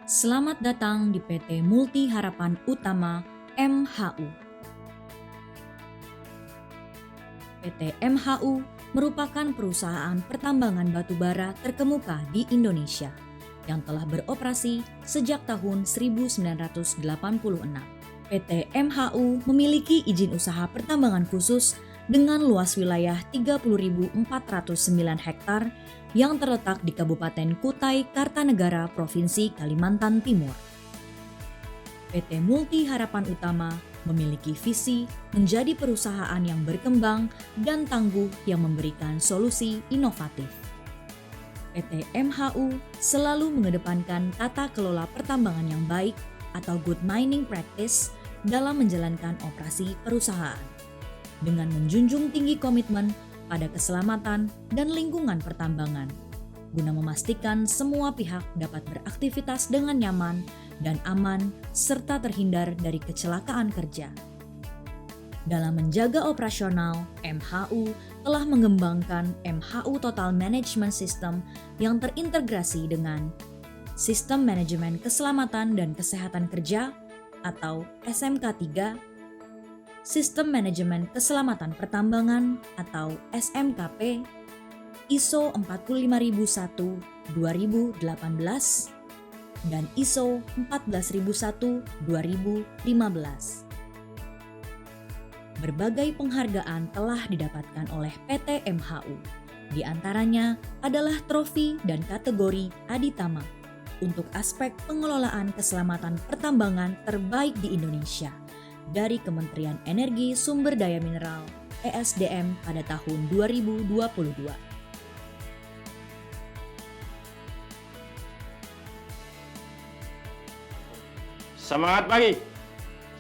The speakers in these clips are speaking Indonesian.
Selamat datang di PT Multi Harapan Utama MHU. PT MHU merupakan perusahaan pertambangan batubara terkemuka di Indonesia yang telah beroperasi sejak tahun 1986. PT MHU memiliki izin usaha pertambangan khusus dengan luas wilayah 30.409 hektar yang terletak di Kabupaten Kutai Kartanegara, Provinsi Kalimantan Timur. PT Multi Harapan Utama memiliki visi menjadi perusahaan yang berkembang dan tangguh yang memberikan solusi inovatif. PT MHU selalu mengedepankan tata kelola pertambangan yang baik atau good mining practice dalam menjalankan operasi perusahaan, dengan menjunjung tinggi komitmen pada keselamatan dan lingkungan pertambangan, guna memastikan semua pihak dapat beraktivitas dengan nyaman dan aman serta terhindar dari kecelakaan kerja. Dalam menjaga operasional, MHU telah mengembangkan MHU Total Management System yang terintegrasi dengan Sistem Manajemen Keselamatan dan Kesehatan Kerja atau SMK3, Sistem Manajemen Keselamatan Pertambangan atau SMKP, ISO 45001-2018, dan ISO 14001-2015. Berbagai penghargaan telah didapatkan oleh PT MHU, di antaranya adalah trofi dan kategori Aditama untuk aspek pengelolaan keselamatan pertambangan terbaik di Indonesia dari Kementerian Energi Sumber Daya Mineral (ESDM) pada tahun 2022. Semangat pagi!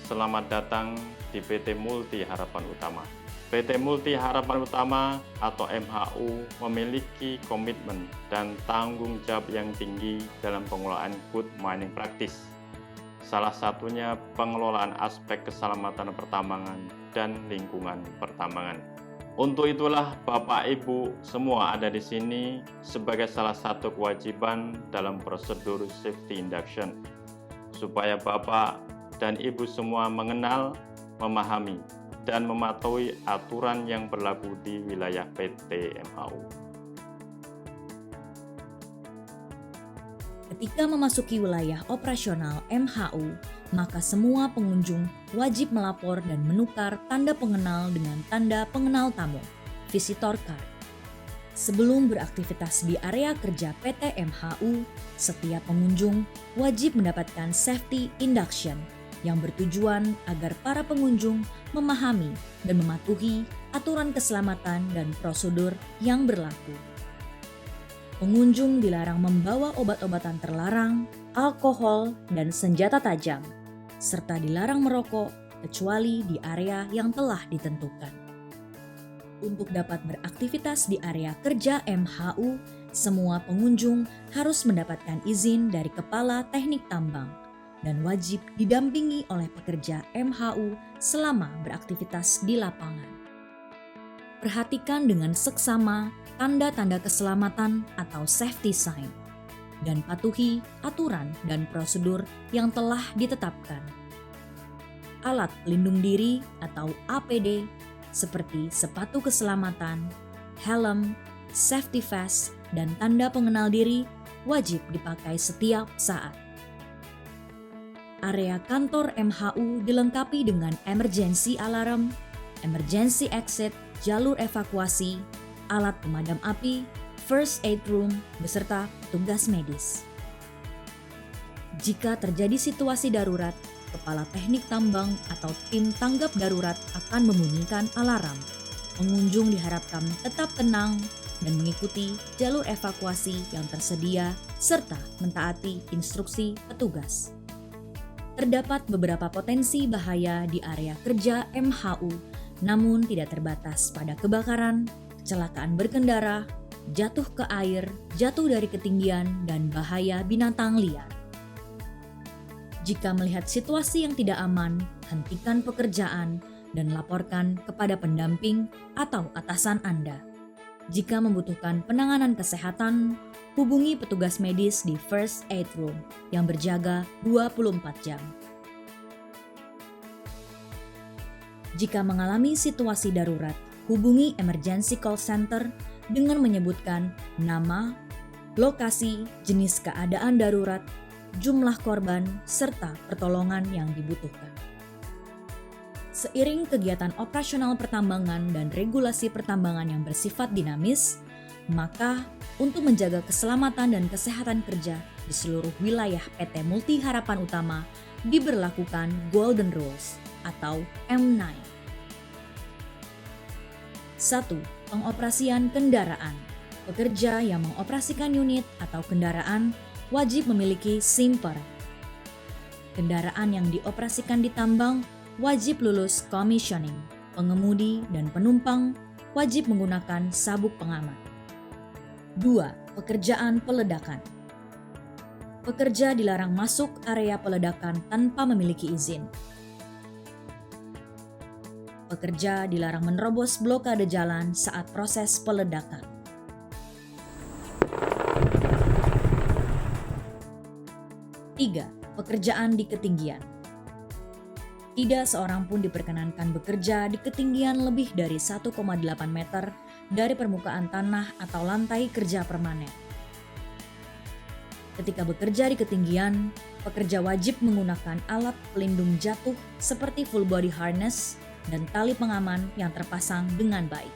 Selamat datang di PT Multi Harapan Utama. PT Multi Harapan Utama atau MHU memiliki komitmen dan tanggung jawab yang tinggi dalam pengelolaan good mining practice. Salah satunya pengelolaan aspek keselamatan pertambangan dan lingkungan pertambangan. Untuk itulah Bapak Ibu semua ada di sini sebagai salah satu kewajiban dalam prosedur safety induction, supaya Bapak dan Ibu semua mengenal, memahami, dan mematuhi aturan yang berlaku di wilayah PT MHU. Ketika memasuki wilayah operasional MHU, maka semua pengunjung wajib melapor dan menukar tanda pengenal dengan tanda pengenal tamu, visitor card. Sebelum beraktivitas di area kerja PT MHU, setiap pengunjung wajib mendapatkan safety induction yang bertujuan agar para pengunjung memahami dan mematuhi aturan keselamatan dan prosedur yang berlaku. Pengunjung dilarang membawa obat-obatan terlarang, alkohol, dan senjata tajam, serta dilarang merokok kecuali di area yang telah ditentukan. Untuk dapat beraktivitas di area kerja MHU, semua pengunjung harus mendapatkan izin dari Kepala Teknik Tambang dan wajib didampingi oleh pekerja MHU selama beraktivitas di lapangan. Perhatikan dengan seksama tanda-tanda keselamatan atau safety sign, dan patuhi aturan dan prosedur yang telah ditetapkan. Alat pelindung diri atau APD seperti sepatu keselamatan, helm, safety vest, dan tanda pengenal diri wajib dipakai setiap saat. Area kantor MHU dilengkapi dengan emergency alarm, emergency exit, jalur evakuasi, alat pemadam api, first aid room, beserta petugas medis. Jika terjadi situasi darurat, Kepala Teknik Tambang atau tim tanggap darurat akan membunyikan alarm. Pengunjung diharapkan tetap tenang dan mengikuti jalur evakuasi yang tersedia serta mentaati instruksi petugas. Terdapat beberapa potensi bahaya di area kerja MHU, namun tidak terbatas pada kebakaran, kecelakaan berkendara, jatuh ke air, jatuh dari ketinggian, dan bahaya binatang liar. Jika melihat situasi yang tidak aman, hentikan pekerjaan dan laporkan kepada pendamping atau atasan Anda. Jika membutuhkan penanganan kesehatan, hubungi petugas medis di First Aid Room yang berjaga 24 jam. Jika mengalami situasi darurat, hubungi Emergency Call Center dengan menyebutkan nama, lokasi, jenis keadaan darurat, jumlah korban, serta pertolongan yang dibutuhkan. Seiring kegiatan operasional pertambangan dan regulasi pertambangan yang bersifat dinamis, maka untuk menjaga keselamatan dan kesehatan kerja di seluruh wilayah PT Multi Harapan Utama diberlakukan Golden Rules atau M9. 1. Pengoperasian kendaraan. Pekerja yang mengoperasikan unit atau kendaraan wajib memiliki SIMPER. Kendaraan yang dioperasikan di tambang wajib lulus commissioning. Pengemudi dan penumpang wajib menggunakan sabuk pengaman. 2. Pekerjaan peledakan. Pekerja dilarang masuk area peledakan tanpa memiliki izin. Pekerja dilarang menerobos blokade jalan saat proses peledakan. 3. Pekerjaan di ketinggian. Tidak seorang pun diperkenankan bekerja di ketinggian lebih dari 1,8 meter dari permukaan tanah atau lantai kerja permanen. Ketika bekerja di ketinggian, pekerja wajib menggunakan alat pelindung jatuh seperti full body harness dan tali pengaman yang terpasang dengan baik.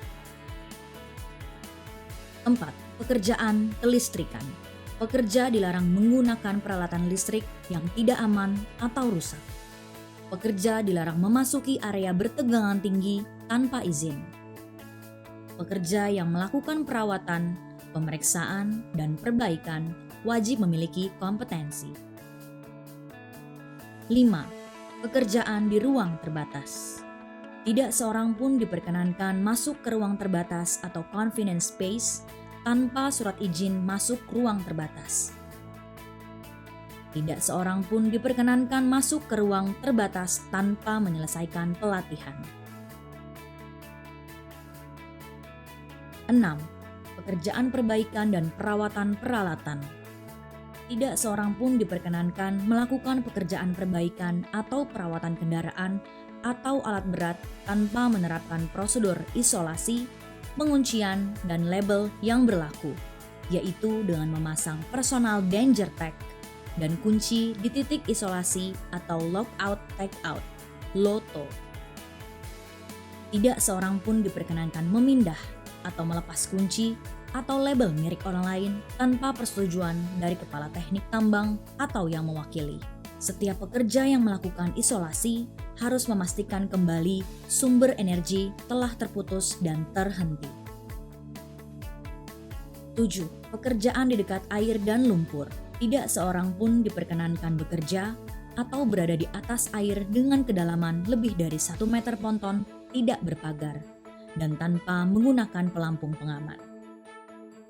4. Pekerjaan kelistrikan. Pekerja dilarang menggunakan peralatan listrik yang tidak aman atau rusak. Pekerja dilarang memasuki area bertegangan tinggi tanpa izin. Pekerja yang melakukan perawatan, pemeriksaan, dan perbaikan wajib memiliki kompetensi. 5. Pekerjaan di ruang terbatas. Tidak seorang pun diperkenankan masuk ke ruang terbatas atau confined space tanpa surat izin masuk ruang terbatas. Tidak seorang pun diperkenankan masuk ke ruang terbatas tanpa menyelesaikan pelatihan. 6. Pekerjaan perbaikan dan perawatan peralatan. Tidak seorang pun diperkenankan melakukan pekerjaan perbaikan atau perawatan kendaraan atau alat berat tanpa menerapkan prosedur isolasi, penguncian, dan label yang berlaku, yaitu dengan memasang personal danger tag dan kunci di titik isolasi atau lockout tagout, LOTO. Tidak seorang pun diperkenankan memindah atau melepas kunci atau label milik orang lain tanpa persetujuan dari kepala teknik tambang atau yang mewakili. Setiap pekerja yang melakukan isolasi harus memastikan kembali sumber energi telah terputus dan terhenti. 7. Pekerjaan di dekat air dan lumpur. Tidak seorang pun diperkenankan bekerja atau berada di atas air dengan kedalaman lebih dari 1 meter ponton tidak berpagar dan tanpa menggunakan pelampung pengaman.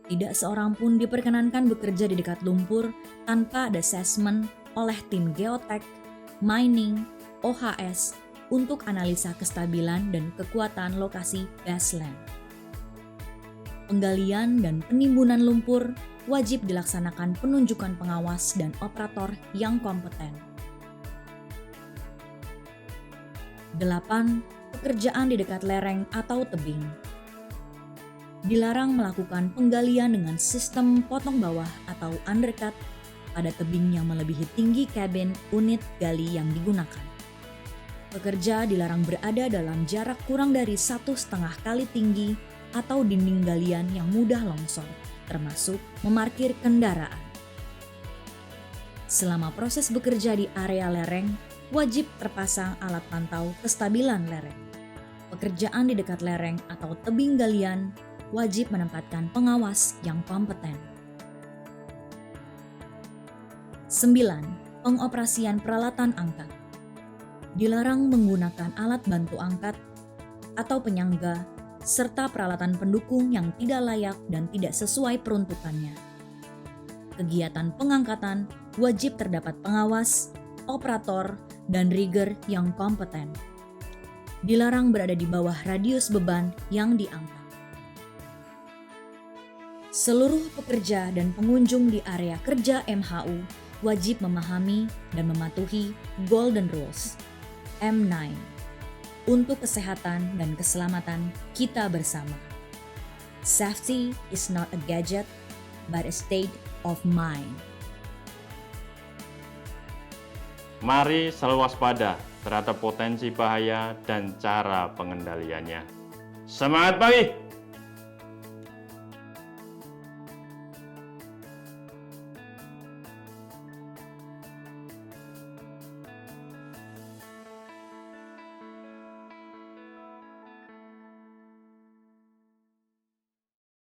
Tidak seorang pun diperkenankan bekerja di dekat lumpur tanpa ada assessment oleh tim geotek, mining, OHS untuk analisa kestabilan dan kekuatan lokasi baseline. Penggalian dan penimbunan lumpur wajib dilaksanakan penunjukan pengawas dan operator yang kompeten. 8. Pekerjaan di dekat lereng atau tebing. Dilarang melakukan penggalian dengan sistem potong bawah atau undercut pada tebing yang melebihi tinggi kabin unit gali yang digunakan. Pekerja dilarang berada dalam jarak kurang dari 1,5 kali tinggi atau dinding galian yang mudah longsor, termasuk memarkir kendaraan. Selama proses bekerja di area lereng, wajib terpasang alat pantau kestabilan lereng. Pekerjaan di dekat lereng atau tebing galian wajib menempatkan pengawas yang kompeten. 9. Pengoperasian peralatan angkat. Dilarang menggunakan alat bantu angkat atau penyangga serta peralatan pendukung yang tidak layak dan tidak sesuai peruntukannya. Kegiatan pengangkatan wajib terdapat pengawas, operator, dan rigger yang kompeten. Dilarang berada di bawah radius beban yang diangkat. Seluruh pekerja dan pengunjung di area kerja MHU wajib memahami dan mematuhi Golden Rules M9 untuk kesehatan dan keselamatan kita bersama. Safety is not a gadget, but a state of mind. Mari selalu waspada terhadap potensi bahaya dan cara pengendaliannya. Semangat pagi!